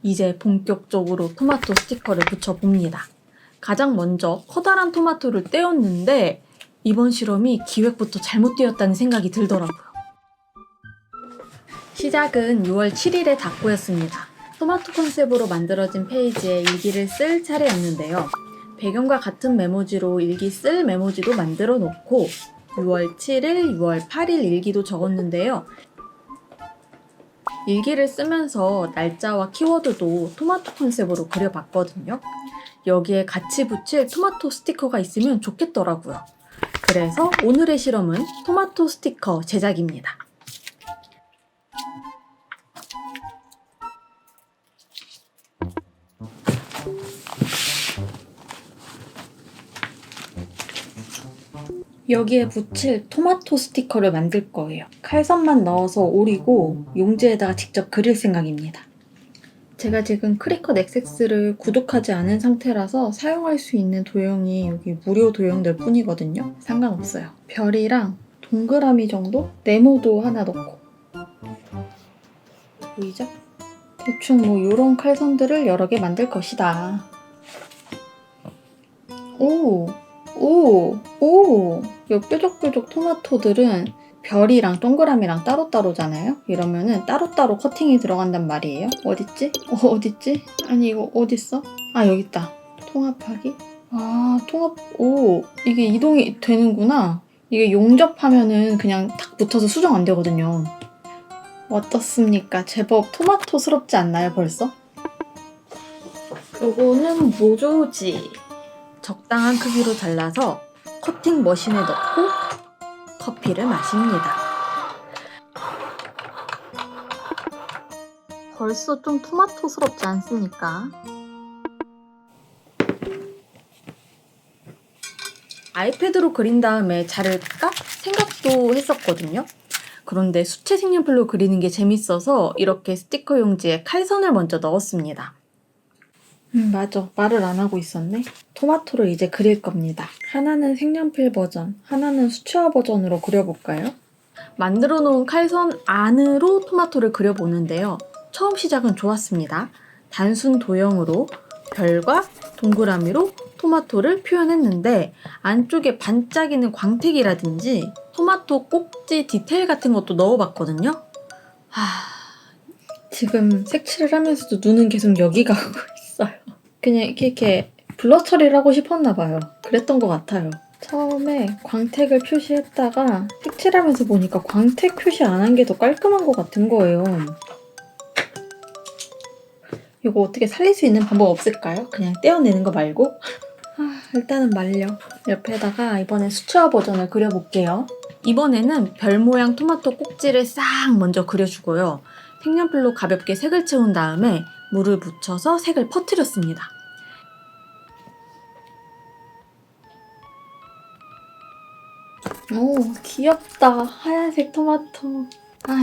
이제 본격적으로 토마토 스티커를 붙여봅니다. 가장 먼저 커다란 토마토를 떼었는데 이번 실험이 기획부터 잘못되었다는 생각이 들더라고요. 시작은 6월 7일의 닭고였습니다. 토마토 컨셉으로 만들어진 페이지에 일기를 쓸 차례였는데요. 배경과 같은 메모지로 일기 쓸 메모지도 만들어 놓고 6월 7일, 6월 8일 일기도 적었는데요. 일기를 쓰면서 날짜와 키워드도 토마토 컨셉으로 그려봤거든요. 여기에 같이 붙일 토마토 스티커가 있으면 좋겠더라고요. 그래서 오늘의 실험은 토마토 스티커 제작입니다. 여기에 붙일 토마토 스티커를 만들 거예요. 칼선만 넣어서 오리고 용지에다가 직접 그릴 생각입니다. 제가 지금 크리컷 XX를 구독하지 않은 상태라서 사용할 수 있는 도형이 여기 무료 도형들 뿐이거든요. 상관없어요. 별이랑 동그라미 정도? 네모도 하나 넣고. 보이죠? 대충 뭐 이런 칼선들을 여러 개 만들 것이다. 오! 이 뾰족뾰족 토마토들은 별이랑 동그라미랑 따로따로잖아요? 이러면은 따로따로 커팅이 들어간단 말이에요. 어딨지? 어딨지? 아니 이거 어딨어? 아 여기 있다. 통합하기? 이게 이동이 되는구나. 이게 용접하면은 그냥 탁 붙어서 수정 안 되거든요. 어떻습니까? 제법 토마토스럽지 않나요 벌써? 요거는 모조지. 적당한 크기로 잘라서 커팅 머신에 넣고 커피를 마십니다. 벌써 좀 토마토스럽지 않습니까? 아이패드로 그린 다음에 자를까 생각도 했었거든요. 그런데 수채 색연필로 그리는 게 재밌어서 이렇게 스티커 용지에 칼선을 먼저 넣었습니다. 맞아. 말을 안 하고 있었네. 토마토를 이제 그릴 겁니다. 하나는 색연필 버전, 하나는 수채화 버전으로 그려볼까요? 만들어 놓은 칼선 안으로 토마토를 그려보는데요. 처음 시작은 좋았습니다. 단순 도형으로 별과 동그라미로 토마토를 표현했는데 안쪽에 반짝이는 광택이라든지 토마토 꼭지 디테일 같은 것도 넣어봤거든요. 지금 색칠을 하면서도 눈은 계속 여기 가고 있어요. 그냥 이렇게 블러 처리를 하고 싶었나 봐요. 그랬던 것 같아요. 처음에 광택을 표시했다가 색칠하면서 보니까 광택 표시 안 한 게 더 깔끔한 것 같은 거예요. 이거 어떻게 살릴 수 있는 방법 없을까요? 그냥 떼어내는 거 말고? 일단은 말려. 옆에다가 이번엔 수채화 버전을 그려볼게요. 이번에는 별 모양 토마토 꼭지를 싹 먼저 그려주고요. 색연필로 가볍게 색을 채운 다음에 물을 묻혀서 색을 퍼뜨렸습니다. 오, 귀엽다. 하얀색 토마토.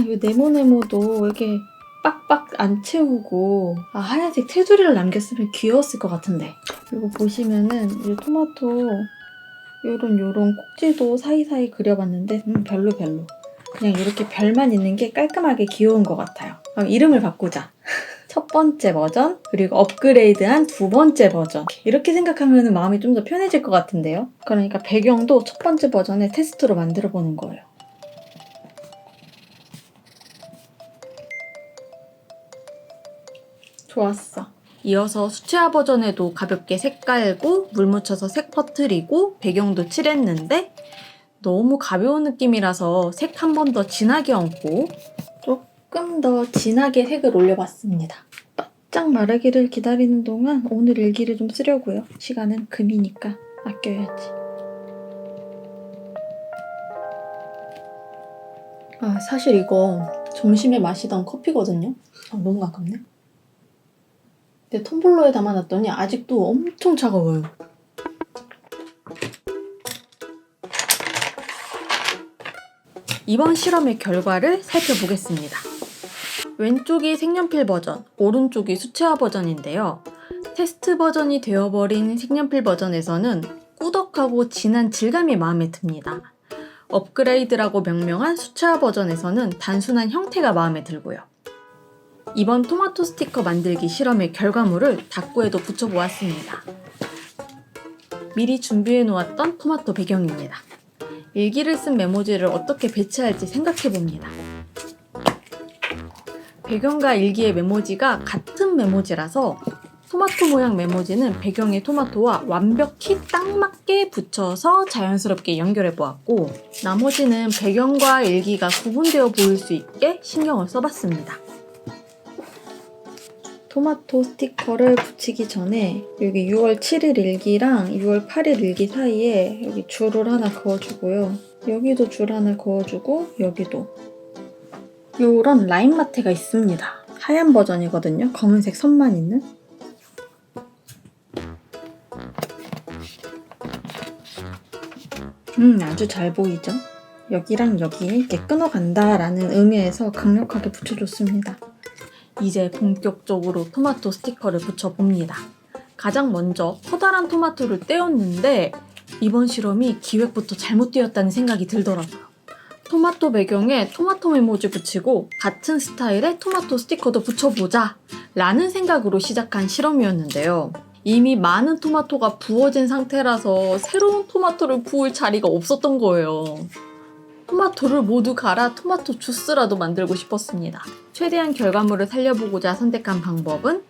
이 네모네모도 이렇게 빡빡 안 채우고 하얀색 테두리를 남겼으면 귀여웠을 것 같은데. 이거 보시면은 이 토마토 요런 꼭지도 사이사이 그려봤는데 별로. 그냥 이렇게 별만 있는 게 깔끔하게 귀여운 것 같아요. 그럼 이름을 바꾸자. 첫 번째 버전, 그리고 업그레이드한 두 번째 버전. 이렇게 생각하면 마음이 좀 더 편해질 것 같은데요? 그러니까 배경도 첫 번째 버전의 테스트로 만들어보는 거예요. 좋았어. 이어서 수채화 버전에도 가볍게 색 깔고 물 묻혀서 색 퍼뜨리고 배경도 칠했는데 너무 가벼운 느낌이라서 색 한 번 더 진하게 얹고 조금 더 진하게 색을 올려봤습니다. 바짝 마르기를 기다리는 동안 오늘 일기를 좀 쓰려고요. 시간은 금이니까 아껴야지. 사실 이거 점심에 마시던 커피거든요. 너무 아깝네. 근데 텀블러에 담아놨더니 아직도 엄청 차가워요. 이번 실험의 결과를 살펴보겠습니다. 왼쪽이 색연필 버전, 오른쪽이 수채화 버전인데요. 테스트 버전이 되어버린 색연필 버전에서는 꾸덕하고 진한 질감이 마음에 듭니다. 업그레이드라고 명명한 수채화 버전에서는 단순한 형태가 마음에 들고요. 이번 토마토 스티커 만들기 실험의 결과물을 다꾸에도 붙여보았습니다. 미리 준비해 놓았던 토마토 배경입니다. 일기를 쓴 메모지를 어떻게 배치할지 생각해봅니다. 배경과 일기의 메모지가 같은 메모지라서 토마토 모양 메모지는 배경의 토마토와 완벽히 딱 맞게 붙여서 자연스럽게 연결해 보았고, 나머지는 배경과 일기가 구분되어 보일 수 있게 신경을 써봤습니다. 토마토 스티커를 붙이기 전에 여기 6월 7일 일기랑 6월 8일 일기 사이에 여기 줄을 하나 그어주고요. 여기도 줄 하나 그어주고 여기도 요런 라인 마테가 있습니다. 하얀 버전이거든요. 검은색 선만 있는. 아주 잘 보이죠? 여기랑 여기 이렇게 끊어간다라는 의미에서 강력하게 붙여줬습니다. 이제 본격적으로 토마토 스티커를 붙여봅니다. 가장 먼저 커다란 토마토를 떼었는데 이번 실험이 기획부터 잘못되었다는 생각이 들더라고요. 토마토 배경에 토마토 메모지 붙이고 같은 스타일의 토마토 스티커도 붙여보자 라는 생각으로 시작한 실험이었는데요. 이미 많은 토마토가 부어진 상태라서 새로운 토마토를 부을 자리가 없었던 거예요. 토마토를 모두 갈아 토마토 주스라도 만들고 싶었습니다. 최대한 결과물을 살려보고자 선택한 방법은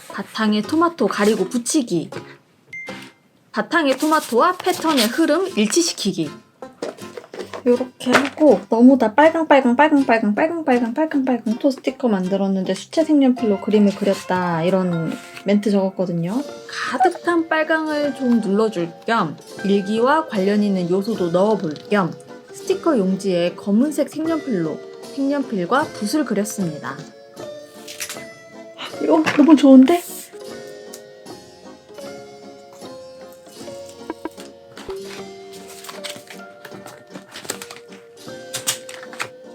바탕에 토마토 가리고 붙이기, 바탕의 토마토와 패턴의 흐름 일치시키기. 이렇게 하고 너무 다 빨강 토 스티커 만들었는데 수채 색연필로 그림을 그렸다 이런 멘트 적었거든요. 가득한 빨강을 좀 눌러줄 겸 일기와 관련 있는 요소도 넣어볼 겸 스티커 용지에 검은색 색연필과 붓을 그렸습니다. 이거 너무 좋은데?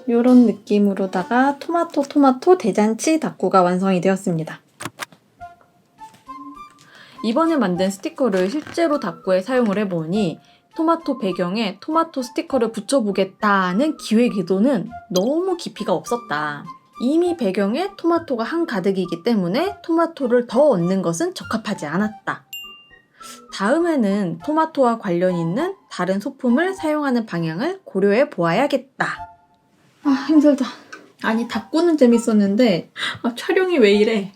이런 느낌으로다가 토마토 대잔치 다꾸가 완성이 되었습니다. 이번에 만든 스티커를 실제로 다꾸에 사용을 해보니 토마토 배경에 토마토 스티커를 붙여보겠다는 기획 의도는 너무 깊이가 없었다. 이미 배경에 토마토가 한가득이기 때문에 토마토를 더 얹는 것은 적합하지 않았다. 다음에는 토마토와 관련 있는 다른 소품을 사용하는 방향을 고려해 보아야겠다. 힘들다. 아니 다꾸는 재밌었는데 촬영이 왜 이래.